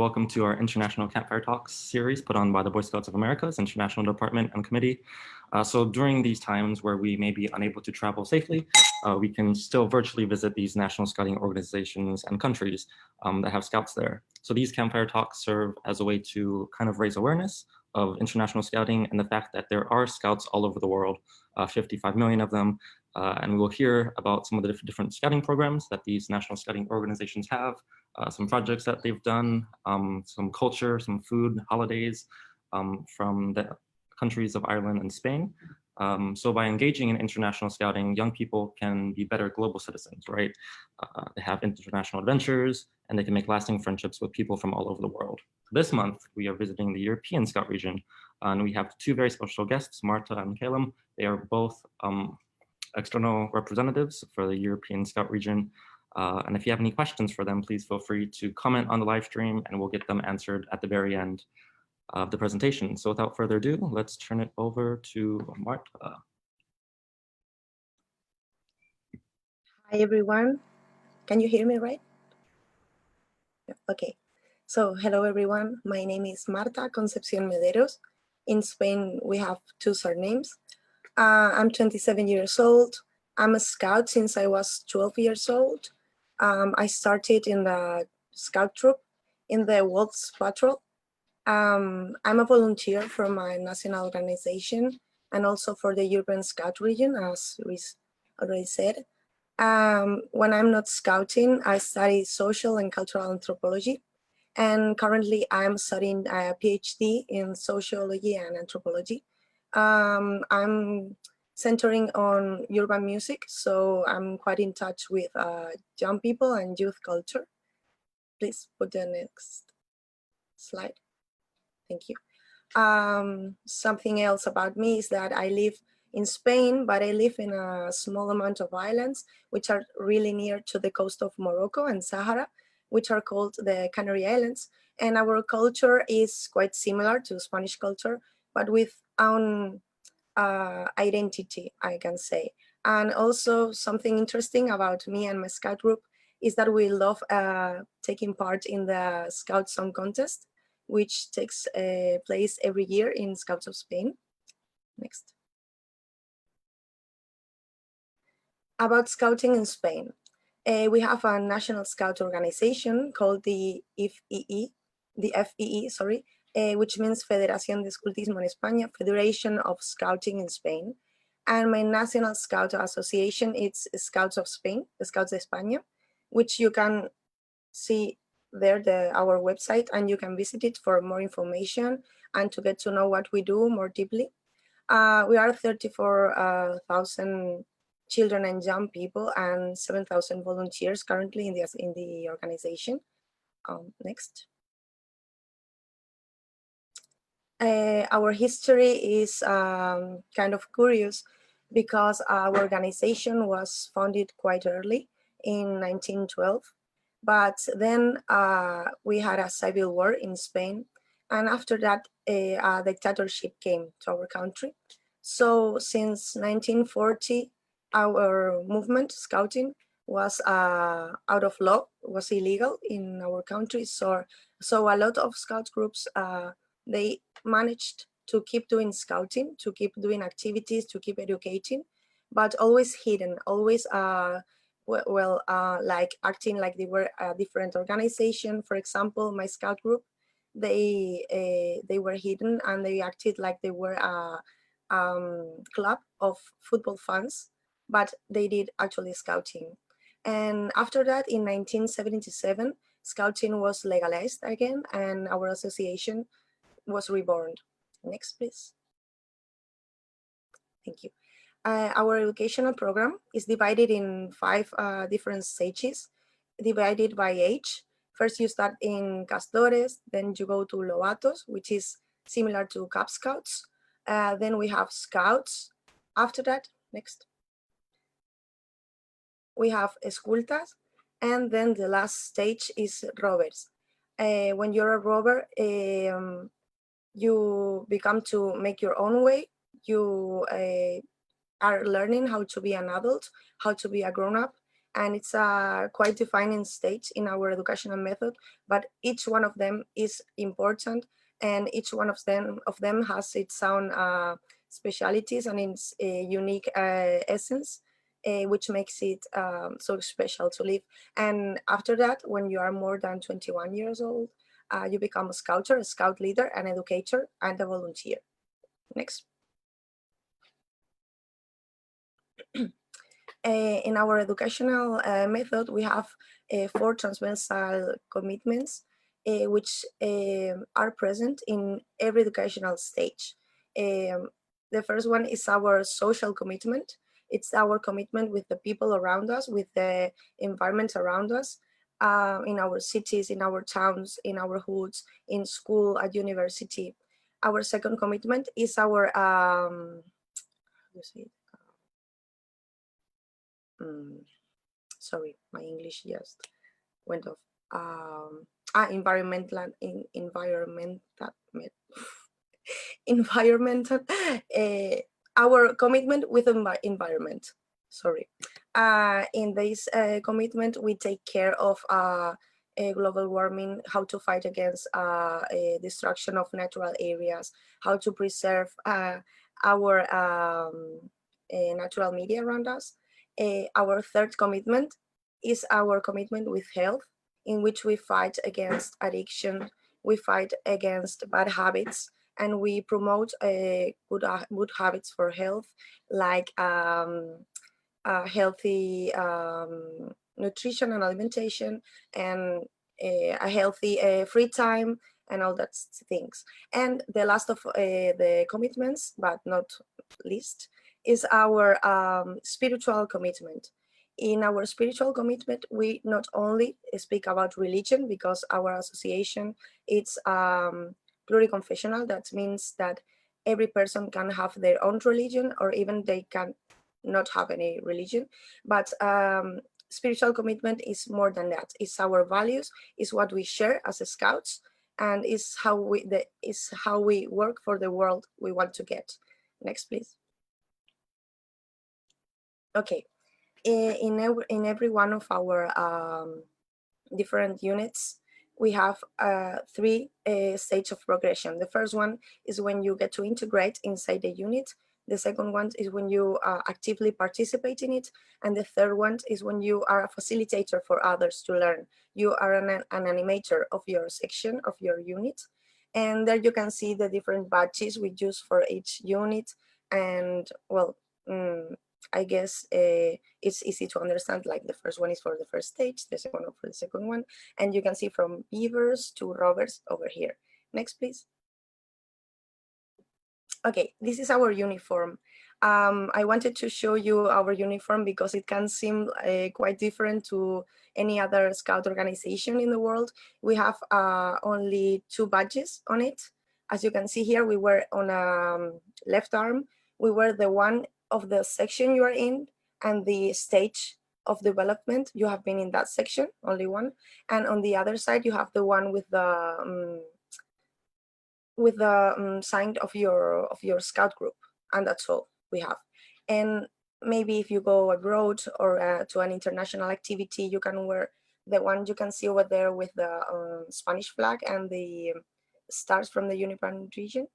Welcome to our International Campfire Talks series put on by the Boy Scouts of America's International Department and Committee. So during these times where we may be unable to travel safely, we can still virtually visit these national scouting organizations and countries that have scouts there. So these campfire talks serve as a way to kind of raise awareness of international scouting and the fact that there are scouts all over the world, 55 million of them. And we will hear about some of the different scouting programs that these national scouting organizations have, some projects that they've done, some culture, some food, holidays from the countries of Ireland and Spain. So by engaging in international scouting, young people can be better global citizens, right? They have international adventures and they can make lasting friendships with people from all over the world. This month, we are visiting the European Scout region, and we have two very special guests, Marta and Caillum. They are both external representatives for the European Scout region. And if you have any questions for them, please feel free to comment on the live stream and we'll get them answered at the very end of the presentation. So without further ado, let's turn it over to Marta. Hi, everyone. Can you hear me right? Okay. So hello, everyone. My name is Marta Concepcion Mederos. In Spain, we have two surnames. I'm 27 years old. I'm a scout since I was 12 years old. I started in the scout troop in the Wolves Patrol. I'm a volunteer for my national organization and also for the European Scout region, as Luis already said. When I'm not scouting, I study social and cultural anthropology. And currently I'm studying a PhD in sociology and anthropology. I'm centering on urban music, so I'm quite in touch with young people and youth culture. Please put the next slide. Thank you. Something else about me is that I live in Spain, but I live in a small amount of islands, which are really near to the coast of Morocco and Sahara, which are called the Canary Islands. And our culture is quite similar to Spanish culture, but with own identity, I can say. And also something interesting about me and my scout group is that we love taking part in the Scout Song Contest, which takes place every year in Scouts of Spain. Next. About scouting in Spain. We have a national scout organization called the FEE, which means Federación de Escultismo en España, Federation of Scouting in Spain. And my national scout association is Scouts of Spain, the Scouts de España, which you can see there, our website, and you can visit it for more information and to get to know what we do more deeply. We are 34,000 children and young people and 7,000 volunteers currently in the organization. Next. Our history is kind of curious because our organization was founded quite early in 1912, but then we had a civil war in Spain, and after that a dictatorship came to our country. So since 1940, our movement, scouting, was out of law, was illegal in our country. So a lot of scout groups, they managed to keep doing scouting, to keep doing activities, to keep educating, but always hidden, always like acting like they were a different organization. For example, my scout group, they were hidden and they acted like they were a club of football fans, but they did actually scouting. And after that, in 1977, scouting was legalized again and our association was reborn. Next, please. Thank you. Our educational program is divided in 5 different stages, divided by age. First, you start in Castores, then you go to Lobatos, which is similar to Cub Scouts. Then we have Scouts. After that, next. We have Escultas, and then the last stage is Rovers. When you're a rover, you become to make your own way. You are learning how to be an adult, how to be a grown-up, and it's a quite defining stage in our educational method, but each one of them is important, and each one of them has its own specialities and its unique essence, which makes it so special to live. And after that, when you are more than 21 years old, you become a scouter, a scout leader, an educator, and a volunteer. Next. In our educational method, we have 4 transversal commitments, which are present in every educational stage. The first one is our social commitment. It's our commitment with the people around us, with the environment around us, in our cities, in our towns, in our hoods, in school, at university. Our second commitment is our, how do you say it? Sorry, my English just went off. Environmental, environmental, our commitment with environment. Sorry. In this commitment, we take care of global warming, how to fight against destruction of natural areas, how to preserve our natural media around us. Our third commitment is our commitment with health, in which we fight against addiction, we fight against bad habits, and we promote good habits for health, like healthy nutrition and alimentation, and a healthy free time, and all that things. And the last of the commitments, but not least, is our spiritual commitment. In our spiritual commitment, we not only speak about religion, because our association, it's pluriconfessional. That means that every person can have their own religion, or even they can not have any religion. But spiritual commitment is more than that. It's our values, it's what we share as scouts, and is how we work for the world we want to get. Next, please. Okay, in every one of our different units, we have 3 stages of progression. The first one is when you get to integrate inside the unit. The second one is when you actively participate in it. And the third one is when you are a facilitator for others to learn. You are an animator of your section, of your unit. And there you can see the different badges we use for each unit. And well, I guess it's easy to understand, like the first one is for the first stage, the second one for the second one. And you can see from beavers to rovers over here. Next, please. Okay, this is our uniform. I wanted to show you our uniform because it can seem quite different to any other scout organization in the world. We have only 2 badges on it. As you can see here, we were on left arm. We were the one of the section you are in, and the stage of development, you have been in that section, only one. And on the other side, you have the one with the sign of your scout group, and that's all we have. And maybe if you go abroad or to an international activity, you can wear the one you can see over there with the Spanish flag and the stars from the Union region,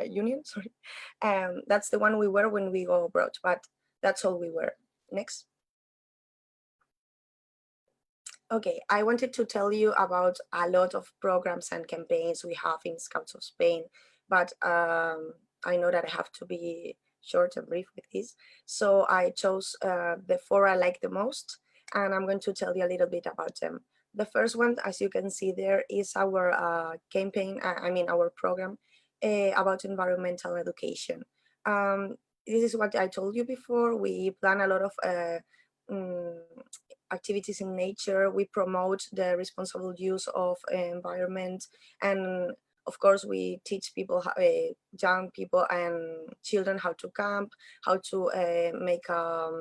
Union. Sorry, that's the one we wear when we go abroad. But that's all we wear. Next. Okay, I wanted to tell you about a lot of programs and campaigns we have in Scouts of Spain, but I know that I have to be short and brief with this. So I chose the 4 I like the most, and I'm going to tell you a little bit about them. The first one, as you can see there, is our campaign, our program about environmental education. This is what I told you before. We plan a lot of activities in nature. We promote the responsible use of environment, and of course we teach people, young people and children, how to camp, how to make a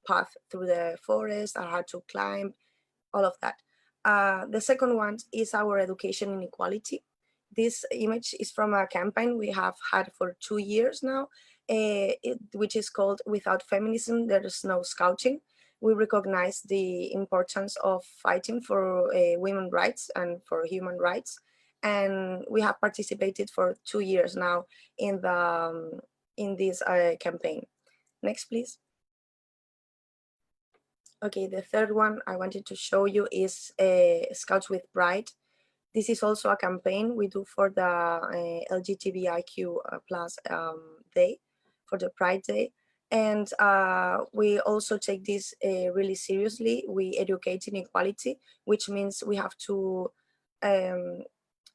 path through the forest, or how to climb, all of that. The second one is our education inequality. This image is from a campaign we have had for 2 years now, which is called Without Feminism, There is No Scouting. we recognize the importance of fighting for women's rights and for human rights. And we have participated for 2 years now in this campaign. Next, please. Okay, the third one I wanted to show you is Scouts with Pride. This is also a campaign we do for the LGBTIQ plus day, for the Pride Day. And we also take this really seriously. We educate in equality, which means we have to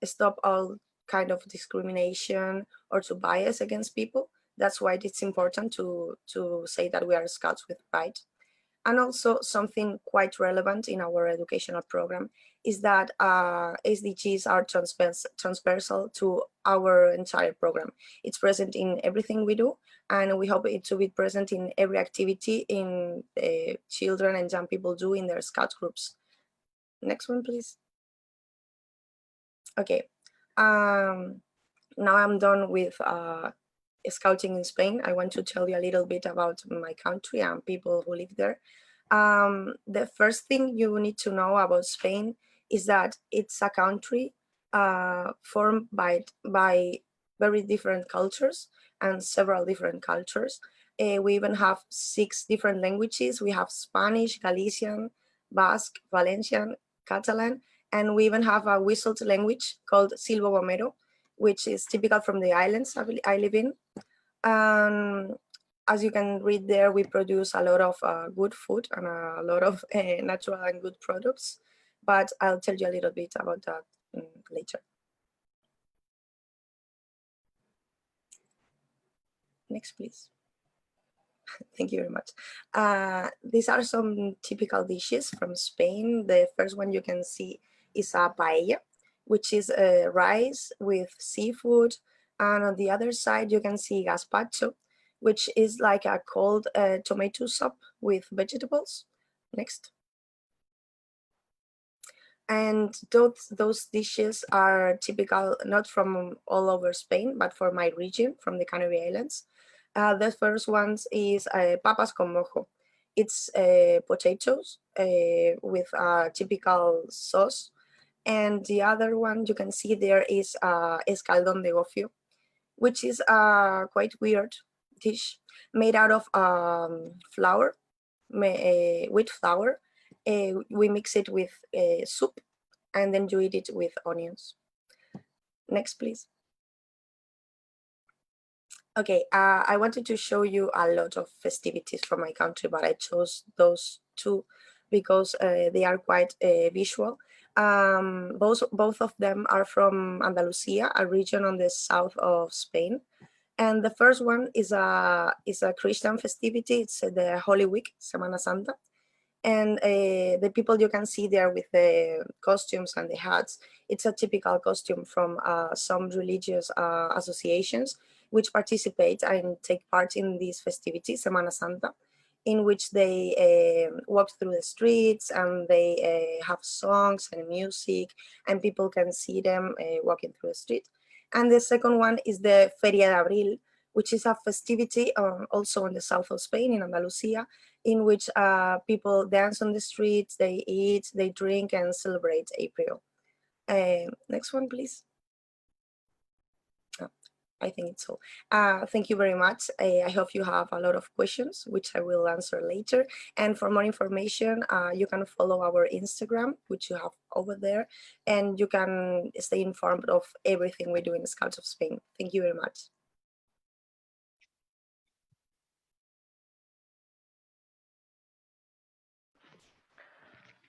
stop all kind of discrimination or to bias against people. That's why it's important to say that we are Scouts with Pride. And also something quite relevant in our educational program is that SDGs are transversal to our entire program. It's present in everything we do, and we hope it to be present in every activity in children and young people do in their Scout groups. Next one, please. Okay, now I'm done with scouting in Spain. I want to tell you a little bit about my country and people who live there. The first thing you need to know about Spain is that it's a country formed by very different cultures and several different cultures. We even have 6 different languages. We have Spanish, Galician, Basque, Valencian, Catalan, and we even have a whistled language called Silbo Gomero, which is typical from the islands I live in. As you can read there, we produce a lot of good food and a lot of natural and good products, but I'll tell you a little bit about that later. Next, please. Thank you very much. These are some typical dishes from Spain. The first one you can see is a paella, which is rice with seafood. And on the other side, you can see gazpacho, which is like a cold tomato soup with vegetables. Next. And those dishes are typical, not from all over Spain, but for my region, from the Canary Islands. The first one is papas con mojo. It's potatoes with a typical sauce. And the other one you can see there is escaldón de gofio, which is a quite weird dish made out of flour, wheat flour. We mix it with soup, and then you eat it with onions. Next, please. Okay, I wanted to show you a lot of festivities from my country, but I chose those 2 because they are quite visual. Both of them are from Andalusia, a region on the south of Spain. And the first one is a Christian festivity. It's the Holy Week, Semana Santa. And the people you can see there with the costumes and the hats, it's a typical costume from some religious associations which participate and take part in these festivities, Semana Santa, in which they walk through the streets and they have songs and music, and people can see them walking through the street. And the second one is the Feria de Abril, which is a festivity also in the south of Spain, in Andalusia, in which people dance on the streets, they eat, they drink, and celebrate April. Next one, please. Oh, I think it's all. Thank you very much. I hope you have a lot of questions, which I will answer later. And for more information, you can follow our Instagram, which you have over there, and you can stay informed of everything we do in the Scouts of Spain. Thank you very much.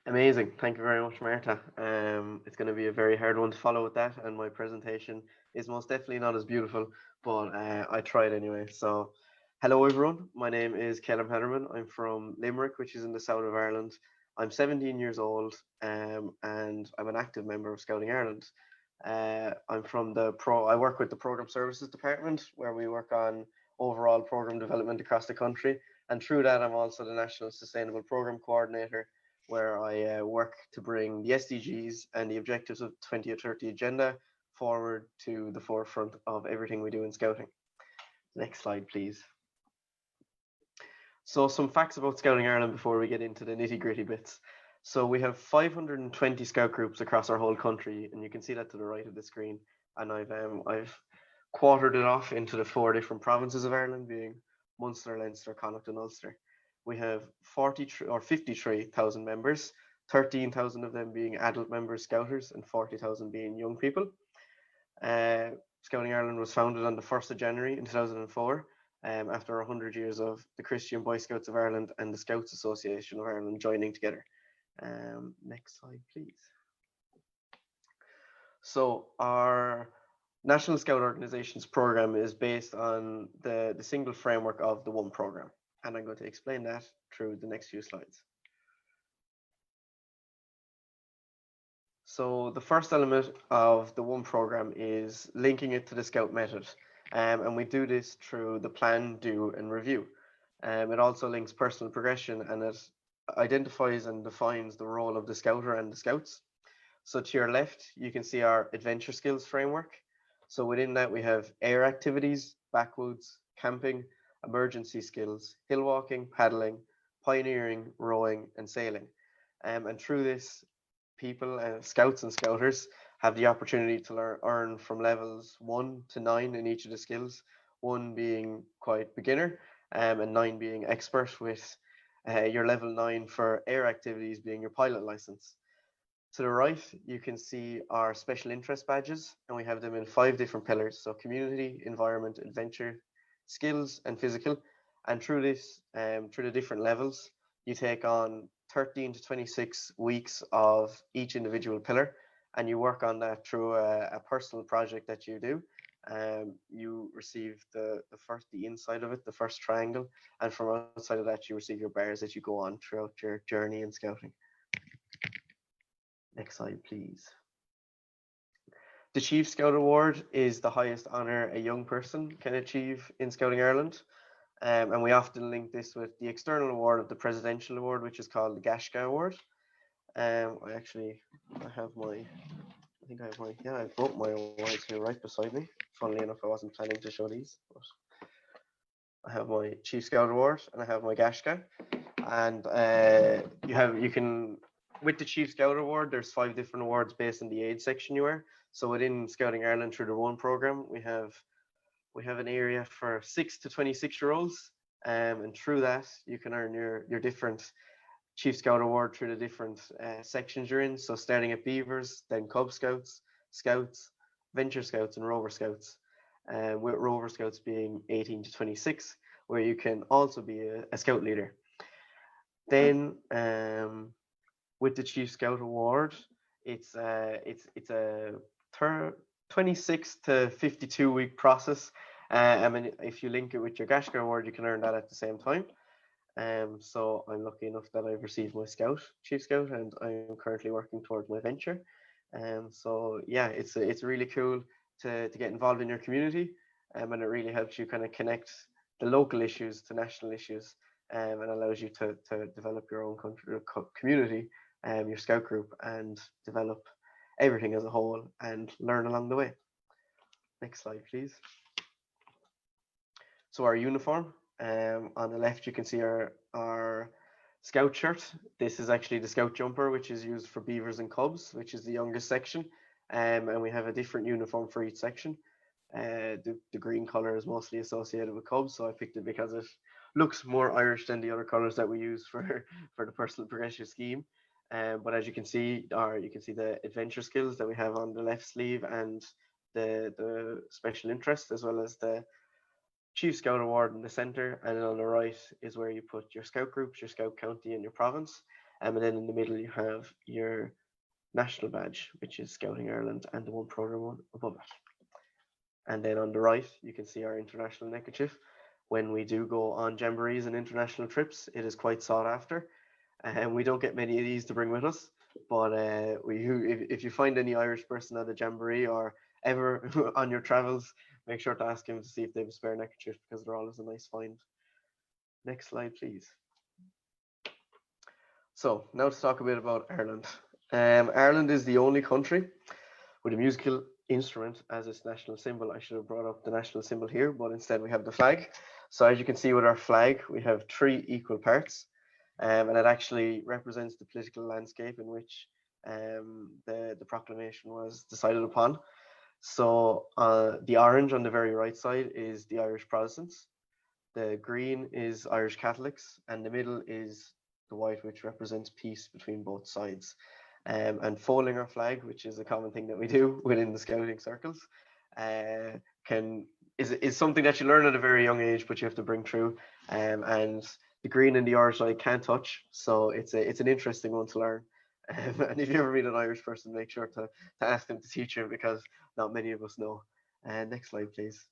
Amazing. Thank you very much, Marta. It's going to be a very hard one to follow with that, and my presentation is most definitely not as beautiful, but I tried anyway. So, hello everyone. My name is Caillum Hederman. I'm from Limerick, which is in the south of Ireland. I'm 17 years old, and I'm an active member of Scouting Ireland. I'm from I work with the Program Services Department, where we work on overall program development across the country. And through that, I'm also the National Sustainable Program Coordinator, where I work to bring the SDGs and the objectives of 2030 agenda forward to the forefront of everything we do in Scouting. Next slide, please. So some facts about Scouting Ireland before we get into the nitty-gritty bits. So we have 520 scout groups across our whole country, and you can see that to the right of the screen. And I've quartered it off into the 4 different provinces of Ireland, being Munster, Leinster, Connacht, and Ulster. We have 53,000 members, 13,000 of them being adult members, scouters, and 40,000 being young people. Scouting Ireland was founded on the 1st of January in 2004. After 100 years of the Christian Boy Scouts of Ireland and the Scouts Association of Ireland joining together. Next slide, please. So our National Scout Organization's program is based on the single framework of the ONE program. And I'm going to explain that through the next few slides. So the first element of the ONE program is linking it to the Scout method. And we do this through the plan, do, and review. It also links personal progression, and it identifies and defines the role of the Scouter and the Scouts. So to your left, you can see our adventure skills framework. So within that, we have air activities, backwoods, camping, emergency skills, hill walking, paddling, pioneering, rowing, and sailing. And through this, people, Scouts and Scouters, have the opportunity to earn from levels 1 to 9 in each of the skills, 1 being quite beginner, and 9 being expert, with your level 9 for air activities being your pilot license. To the right, you can see our special interest badges, and we have them in 5 different pillars. So community, environment, adventure, skills, and physical. And through this, through the different levels, you take on 13 to 26 weeks of each individual pillar, and you work on that through a personal project that you do. You receive the inside of it, the first triangle, and from outside of that, you receive your bars that you go on throughout your journey in scouting. Next slide, please. The Chief Scout Award is the highest honour a young person can achieve in Scouting Ireland. And we often link this with the external award of the Presidential Award, which is called the Gashka Award. I brought my awards here right beside me. Funnily enough, I wasn't planning to show these, but I have my Chief Scout Award and I have my Gashka. And with the Chief Scout Award, there's 5 different awards based on the age section you are. So within Scouting Ireland, through the ONE program, we have an area for 6 to 26-year-olds, and through that you can earn your different Chief Scout Award through the different sections you're in. So starting at Beavers, then Cub Scouts, Scouts, Venture Scouts, and Rover Scouts. With Rover Scouts being 18 to 26, where you can also be a Scout leader. Then with the Chief Scout Award, it's a 26 to 52 week process. I mean, if you link it with your Gashka Award, you can earn that at the same time. So I'm lucky enough that I've received my Chief Scout, and I'm currently working towards my venture. So yeah, it's really cool to get involved in your community, and it really helps you kind of connect the local issues to national issues, and allows you to develop your own community, your scout group, and develop everything as a whole and learn along the way. Next slide, please. So our uniform, on the left you can see our Scout shirt. This is actually the Scout jumper, which is used for Beavers and Cubs, which is the youngest section, and we have a different uniform for each section. The green color is mostly associated with Cubs, so I picked it because it looks more Irish than the other colors that we use for the personal progression scheme. But as you can see, the adventure skills that we have on the left sleeve, and the special interest, as well as the Chief Scout Award in the center, and then on the right is where you put your scout groups, your scout county, and your province. And then in the middle you have your national badge, which is Scouting Ireland, and the ONE program one above it. And then on the right you can see our international neckerchief. When we do go on jamborees and international trips, it is quite sought after, and we don't get many of these to bring with us. But if you find any Irish person at a jamboree or ever on your travels, make sure to ask him to see if they have a spare neckerchief, because they're always a nice find. Next slide, please. So now to talk a bit about Ireland. Ireland is the only country with a musical instrument as its national symbol. I should have brought up the national symbol here, but instead we have the flag. So as you can see with our flag, we have 3 equal parts, and it actually represents the political landscape in which the proclamation was decided upon. So the orange on the very right side is the Irish Protestants, the green is Irish Catholics, and the middle is the white, which represents peace between both sides. And folding our flag, which is a common thing that we do within the scouting circles, is something that you learn at a very young age, but you have to bring through. And the green and the orange I can't touch, so it's an interesting one to learn. And if you ever meet an Irish person, make sure to ask them to teach you, because not many of us know. Next slide, please.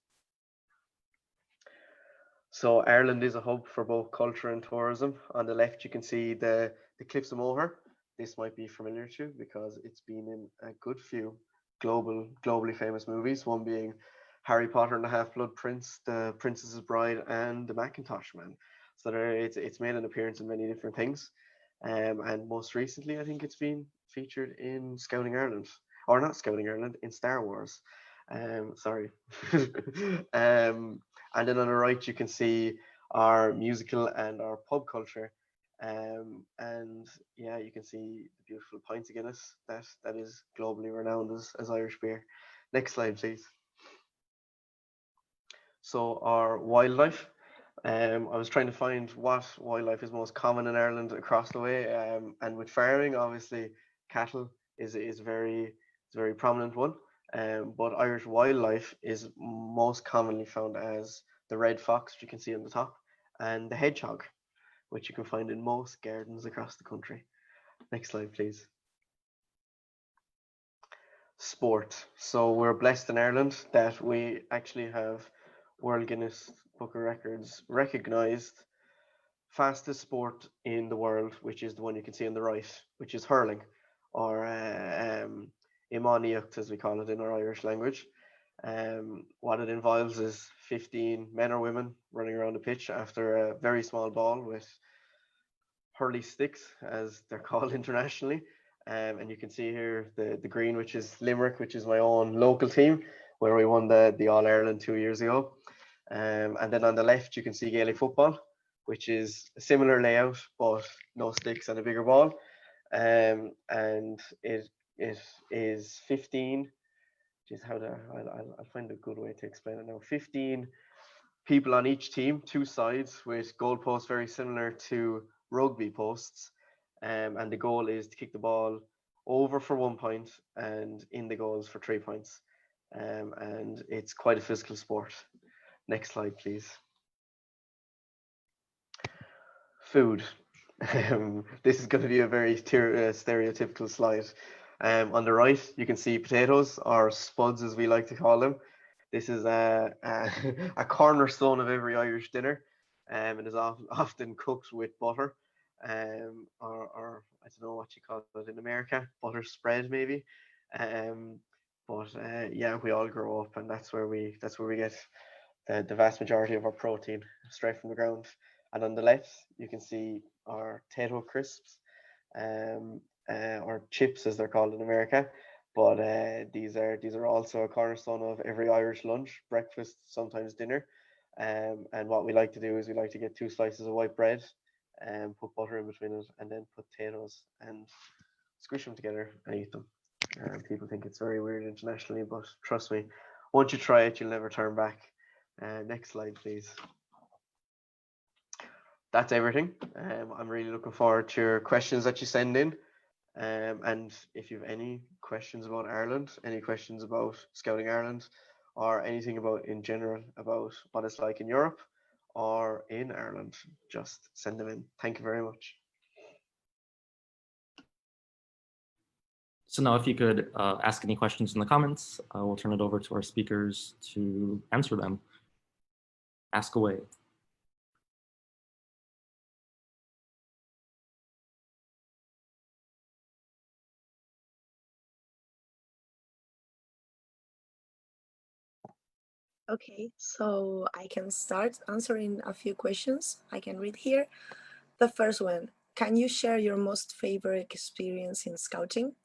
So Ireland is a hub for both culture and tourism. On the left, you can see the Cliffs of Moher. This might be familiar to you because it's been in a good few globally famous movies, one being Harry Potter and the Half-Blood Prince, The Princess's Bride, and The Macintosh Man. So it's made an appearance in many different things. And most recently, I think it's been featured in Scouting Ireland, or not Scouting Ireland, in Star Wars. Sorry. And then on the right, you can see our musical and our pub culture. And yeah, you can see the beautiful pints of Guinness that is globally renowned as Irish beer. Next slide, please. So our wildlife. I was trying to find what wildlife is most common in Ireland across the way. And with farming, obviously, cattle is a very prominent one. But Irish wildlife is most commonly found as the red fox, which you can see on the top, and the hedgehog, which you can find in most gardens across the country. Next slide, please. Sport. So we're blessed in Ireland that we actually have World Guinness Book of Records recognized fastest sport in the world, which is the one you can see on the right, which is hurling, or imaniacht, as we call it in our Irish language. What it involves is 15 men or women running around a pitch after a very small ball with hurley sticks, as they're called internationally. And you can see here the green, which is Limerick, which is my own local team, where we won the All-Ireland 2 years ago. And then on the left, you can see Gaelic football, which is a similar layout, but no sticks and a bigger ball. And it is 15. Geez, I'll find a good way to explain it now. 15 people on each team, 2 sides, with goalposts very similar to rugby posts. And the goal is to kick the ball over for 1 point and in the goals for 3 points. And it's quite a physical sport. Next slide, please. Food. This is going to be a very stereotypical slide. On the right, you can see potatoes, or spuds as we like to call them. This is a cornerstone of every Irish dinner. It is often cooked with butter, or I don't know what you call it in America, butter spread maybe. But yeah, we all grow up, and that's where we get the vast majority of our protein straight from the ground. And on the left, you can see our potato crisps, or chips as they're called in America. But these are also a cornerstone of every Irish lunch, breakfast, sometimes dinner. And what we like to do is we like to get 2 slices of white bread and put butter in between it, and then put potatoes and squish them together and eat them. People think it's very weird internationally, but trust me, once you try it, you'll never turn back. Next slide, please. That's everything. I'm really looking forward to your questions that you send in. And if you have any questions about Ireland, any questions about Scouting Ireland, or anything about in general about what it's like in Europe or in Ireland, just send them in. Thank you very much. So now if you could ask any questions in the comments, we'll turn it over to our speakers to answer them. Ask away. Okay, so I can start answering a few questions. I can read here. The first one, can you share your most favorite experience in scouting?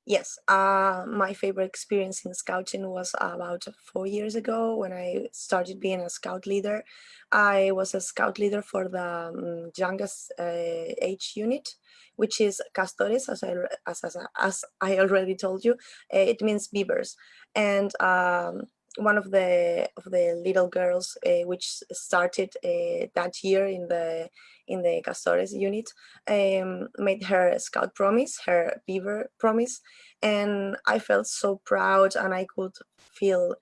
Yes, my favorite experience in scouting was about 4 years ago when I started being a scout leader. I was a scout leader for the youngest age unit, which is castores, as I already told you. It means beavers, and one of the little girls, which started that year in the castores unit, made her scout promise, her beaver promise, and I felt so proud, and I could feel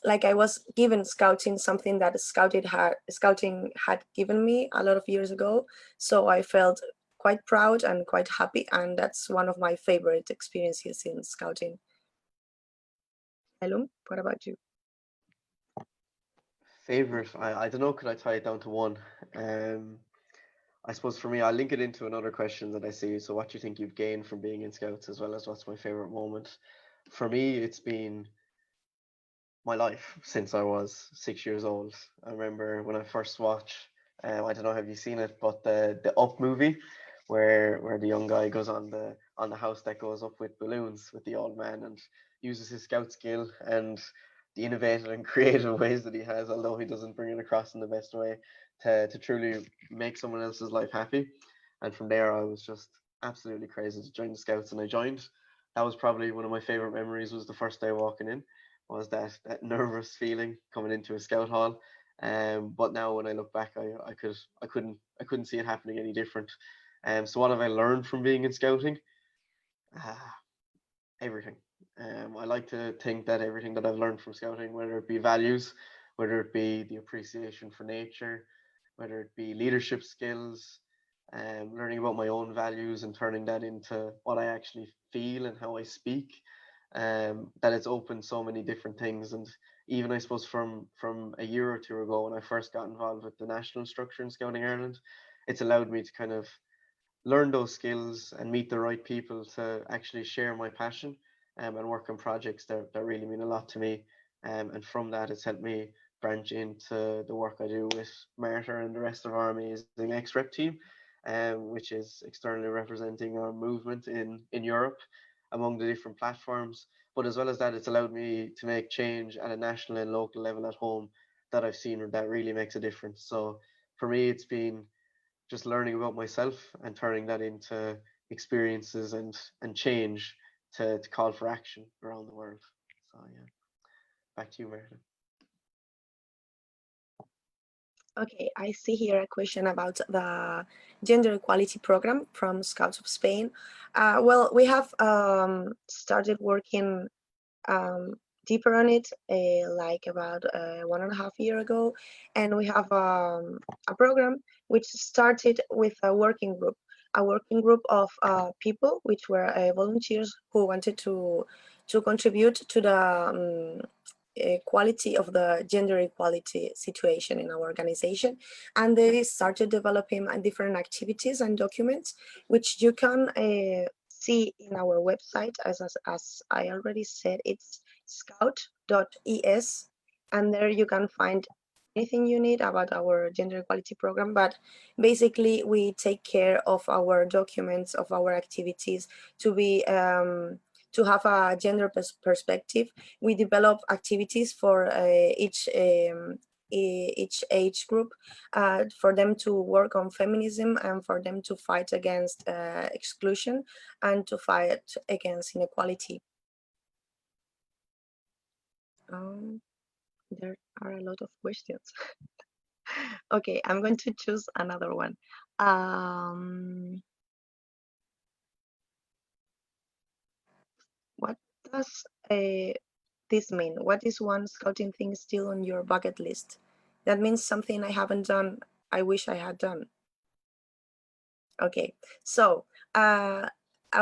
like I was given scouting something that scouting had given me a lot of years ago. So I felt quite proud and quite happy, and that's one of my favorite experiences in scouting. Elum, what about you? Favorite? I don't know. Could I tie it down to one? Um, I suppose for me, I'll link it into another question that I see. So, what do you think you've gained from being in Scouts, as well as what's my favorite moment? For me, it's been my life since I was 6 years old. I remember when I first watched. I don't know, have you seen it? But the Up movie, where the young guy goes on the house that goes up with balloons with the old man and uses his scout skill and the innovative and creative ways that he has, although he doesn't bring it across in the best way, to truly make someone else's life happy. And from there, I was just absolutely crazy to join the Scouts, and I joined. That was probably one of my favorite memories. Was the first day walking in, was that nervous feeling coming into a scout hall. But now when I look back, I couldn't see it happening any different. So what have I learned from being in scouting? Ah, everything. I like to think that everything that I've learned from scouting, whether it be values, whether it be the appreciation for nature, whether it be leadership skills, learning about my own values and turning that into what I actually feel and how I speak, that it's opened so many different things. And even I suppose from a year or two ago when I first got involved with the national structure in Scouting Ireland, it's allowed me to kind of learn those skills and meet the right people to actually share my passion, and work on projects that really mean a lot to me. And from that, it's helped me branch into the work I do with Marta and the rest of our amazing ex-rep team, which is externally representing our movement in Europe among the different platforms. But as well as that, it's allowed me to make change at a national and local level at home that I've seen that really makes a difference. So for me, it's been just learning about myself and turning that into experiences and change to call for action around the world. So yeah, back to you, Marta. Okay, I see here a question about the gender equality program from Scouts of Spain. Well, we have started working um, deeper on it like about 1.5 years ago, and we have a program which started with a working group of people which were volunteers who wanted to contribute to the quality of the gender equality situation in our organization, and they started developing different activities and documents which you can see in our website. As I already said, it's scout.es, and there you can find anything you need about our gender equality program. But basically, we take care of our documents, of our activities to be to have a gender perspective. We develop activities for each age group, for them to work on feminism and for them to fight against exclusion and to fight against inequality. There are a lot of questions. Okay, I'm going to choose another one. What does this mean? What is one scouting thing still on your bucket list? That means something I haven't done, I wish I had done. Okay, so a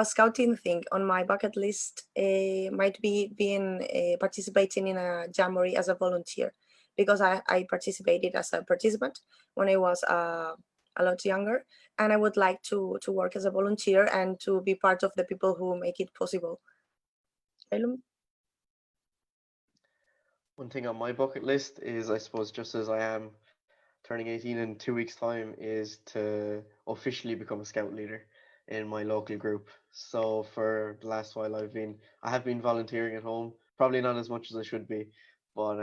scouting thing on my bucket list might be being participating in a jamboree as a volunteer, because I participated as a participant when I was a lot younger, and I would like to work as a volunteer and to be part of the people who make it possible. Elum? One thing on my bucket list is, I suppose, just as I am turning 18 in 2 weeks' time, is to officially become a scout leader in my local group. So for the last while, I have been volunteering at home, probably not as much as I should be, but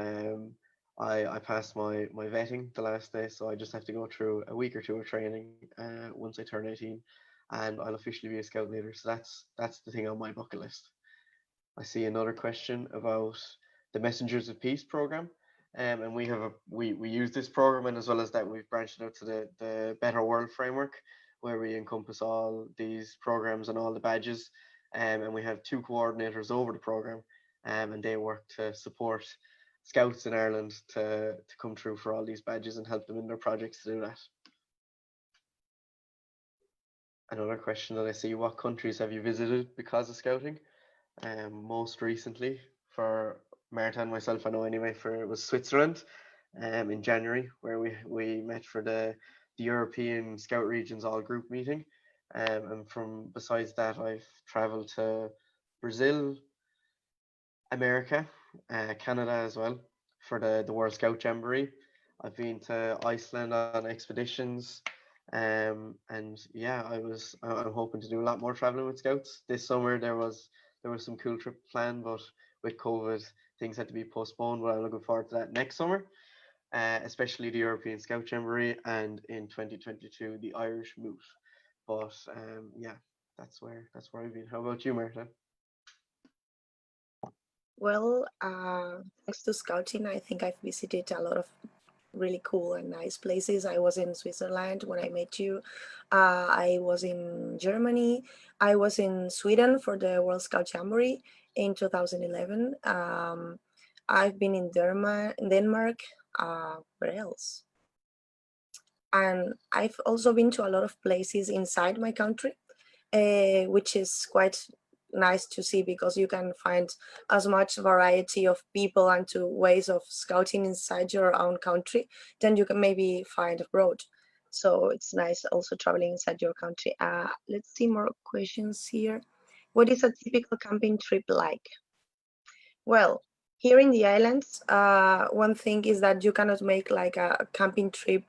I passed my vetting the last day, so I just have to go through a week or two of training once I turn 18, and I'll officially be a scout leader. So that's the thing on my bucket list. I see another question about the Messengers of Peace program. And we use this program, and as well as that, we've branched out to the Better World framework, where we encompass all these programs and all the badges. And we have two coordinators over the program, and they work to support scouts in Ireland to come through for all these badges and help them in their projects to do that. Another question that I see: what countries have you visited because of scouting? Most recently, for Marta and myself, I know anyway, it was Switzerland, in January, where we met for the European Scout Regions all group meeting, and from besides that, I've travelled to Brazil, America, Canada as well for the World Scout Jamboree. I've been to Iceland on expeditions, and yeah, I'm hoping to do a lot more traveling with Scouts this summer. There was some cool trip planned, but with COVID, things had to be postponed. But I'm looking forward to that next summer, especially the European Scout Jamboree, and in 2022 the Irish Moot. But yeah, that's where I've been. How about you, Marta? Well, thanks to scouting, I think I've visited a lot of really cool and nice places. I was in Switzerland when I met you. I was in Germany. I was in Sweden for the World Scout Jamboree in 2011. I've been in Denmark. Where else? And I've also been to a lot of places inside my country, which is quite nice to see because you can find as much variety of people and to ways of scouting inside your own country than you can maybe find abroad. So it's nice also traveling inside your country. Let's see more questions here. What is a typical camping trip like? Well, here in the islands, one thing is that you cannot make like a camping trip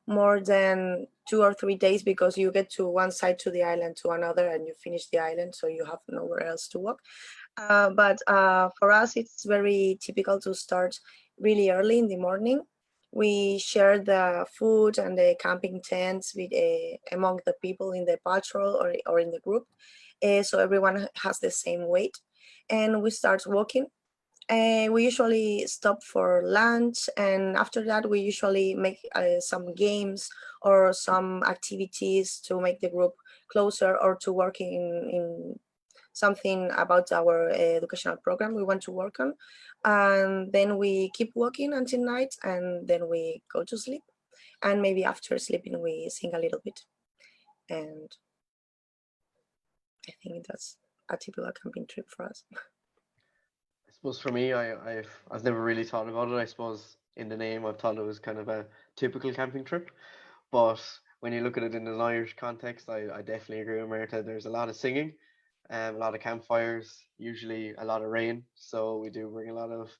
more than 2 or 3 days because you get to one side to the island to another and you finish the island, so you have nowhere else to walk. But for us, it's very typical to start really early in the morning. We share the food and the camping tents with among the people in the patrol or in the group, so everyone has the same weight, and we start walking. We usually stop for lunch, and after that, we usually make some games or some activities to make the group closer or to work in something about our educational program we want to work on. And then we keep walking until night, and then we go to sleep. And maybe after sleeping, we sing a little bit. And I think that's a typical camping trip for us. I suppose for me, I've never really thought about it. I suppose in the name, I've thought it was kind of a typical camping trip. But when you look at it in an Irish context, I definitely agree with Marta. There's a lot of singing, a lot of campfires, usually a lot of rain. So we do bring a lot of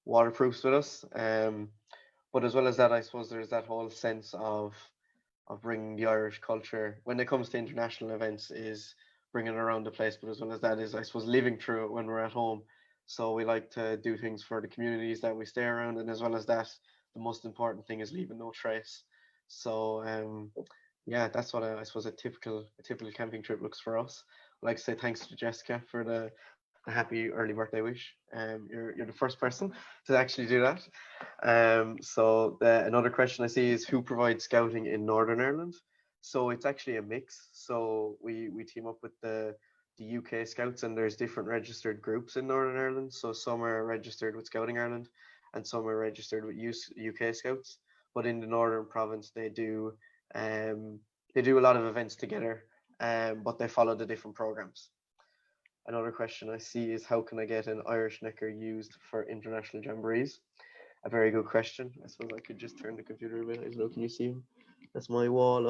waterproofs with us. But as well as that, I suppose there's that whole sense of bringing the Irish culture when it comes to international events is bringing it around the place. But as well as that is, I suppose, living through it when we're at home. So we like to do things for the communities that we stay around, and as well as that, the most important thing is leaving no trace. So yeah, that's what I suppose a typical camping trip looks for us. I'd like to say thanks to Jessica for the happy early birthday wish. You're the first person to actually do that. So another question I see is who provides scouting in Northern Ireland? So it's actually a mix. So we team up with the UK Scouts, and there's different registered groups in Northern Ireland. So some are registered with Scouting Ireland, and some are registered with UK Scouts. But in the Northern Province, they do a lot of events together, but they follow the different programs. Another question I see is how can I get an Irish knicker used for international jamborees? A very good question. I suppose I could just turn the computer a bit. I don't know, can you see them? That's my wall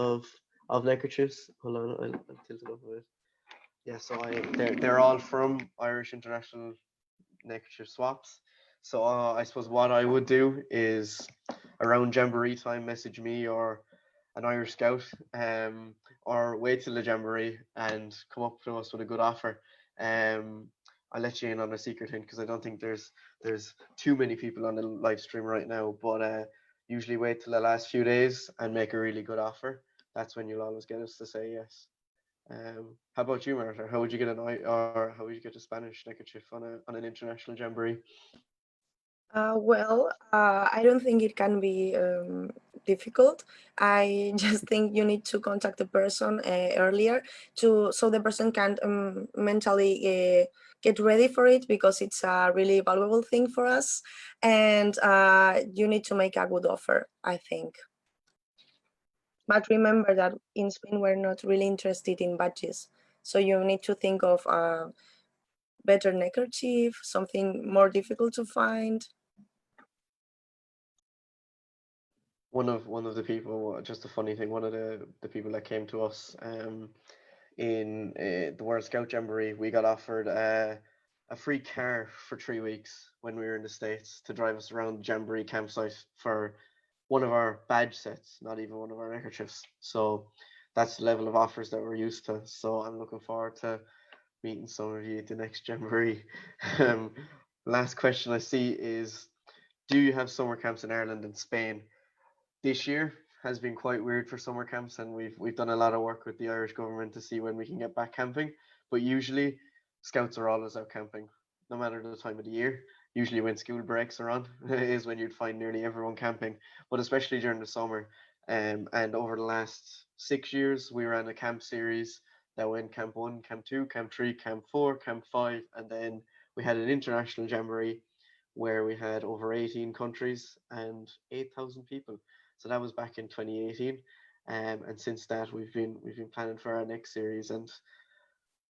of neckerchiefs. Hold on, I'll tilt it up a bit. Yeah, so they're all from Irish international neckerchief swaps. So I suppose what I would do is around jamboree time, message me or an Irish Scout, or wait till the Jamboree and come up to us with a good offer. I'll let you in on a secret hint because I don't think there's too many people on the live stream right now. But usually wait till the last few days and make a really good offer. That's when you'll always get us to say yes. How about you, Marta? How would you get or how would you get a Spanish neckerchief on an international jamboree? I don't think it can be difficult. I just think you need to contact the person earlier so the person can mentally get ready for it, because it's a really valuable thing for us, and you need to make a good offer, I think. But remember that in Spain we're not really interested in badges, so you need to think of a better neckerchief, something more difficult to find. One of the people, just a funny thing, one of the people that came to us in the World Scout Jamboree, we got offered a free car for 3 weeks when we were in the States to drive us around the Jamboree campsite for one of our badge sets, not even one of our neckerchiefs. So that's the level of offers that we're used to. So I'm looking forward to meeting some of you at the next Jamboree. Last question I see is, do you have summer camps in Ireland and Spain? This year has been quite weird for summer camps, and we've done a lot of work with the Irish government to see when we can get back camping. But usually, scouts are always out camping, no matter the time of the year. Usually, when school breaks are on, is when you'd find nearly everyone camping. But especially during the summer, and over the last 6 years, we ran a camp series that went Camp 1, Camp 2, Camp 3, Camp 4, Camp 5, and then we had an international jamboree where we had over 18 countries and 8,000 people. So that was back in 2018, and since that we've been planning for our next series, and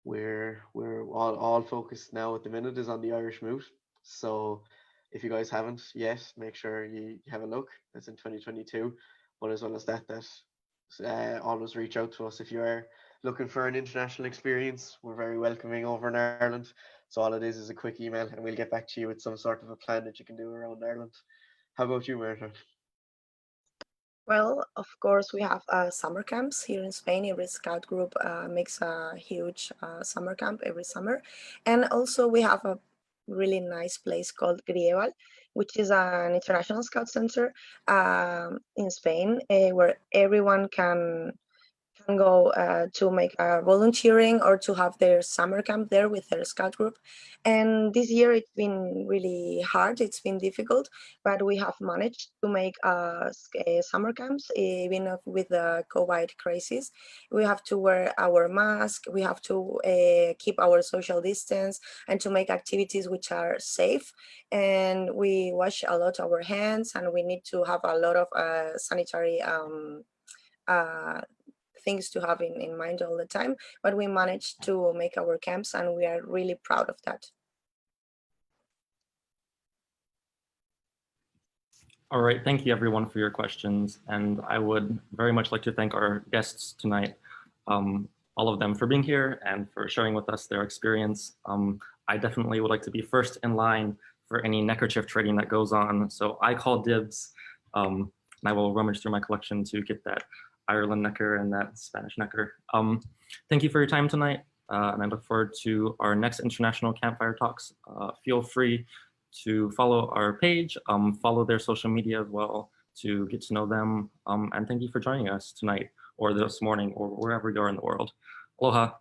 we're all focused now at the minute is on the Irish Moot. So if you guys haven't yet, make sure you have a look. That's in 2022. But as well as that, always reach out to us if you are looking for an international experience. We're very welcoming over in Ireland. So all it is a quick email, and we'll get back to you with some sort of a plan that you can do around Ireland. How about you, Marta? Well, of course, we have summer camps here in Spain. Every scout group makes a huge summer camp every summer. And also we have a really nice place called Grieval, which is an international scout center in Spain, where everyone can go to make volunteering or to have their summer camp there with their scout group. And this year it's been really hard, it's been difficult, but we have managed to make summer camps, even with the COVID crisis. We have to wear our mask, we have to keep our social distance, and to make activities which are safe. And we wash a lot our hands, and we need to have a lot of sanitary uh, things to have in mind all the time, but we managed to make our camps, and we are really proud of that. All right, thank you everyone for your questions. And I would very much like to thank our guests tonight, all of them for being here and for sharing with us their experience. I definitely would like to be first in line for any neckerchief trading that goes on. So I call dibs, and I will rummage through my collection to get that Ireland necker and that Spanish necker. Thank you for your time tonight, and I look forward to our next International Campfire Talks. Feel free to follow our page, follow their social media as well to get to know them, and thank you for joining us tonight or this morning or wherever you are in the world. Aloha.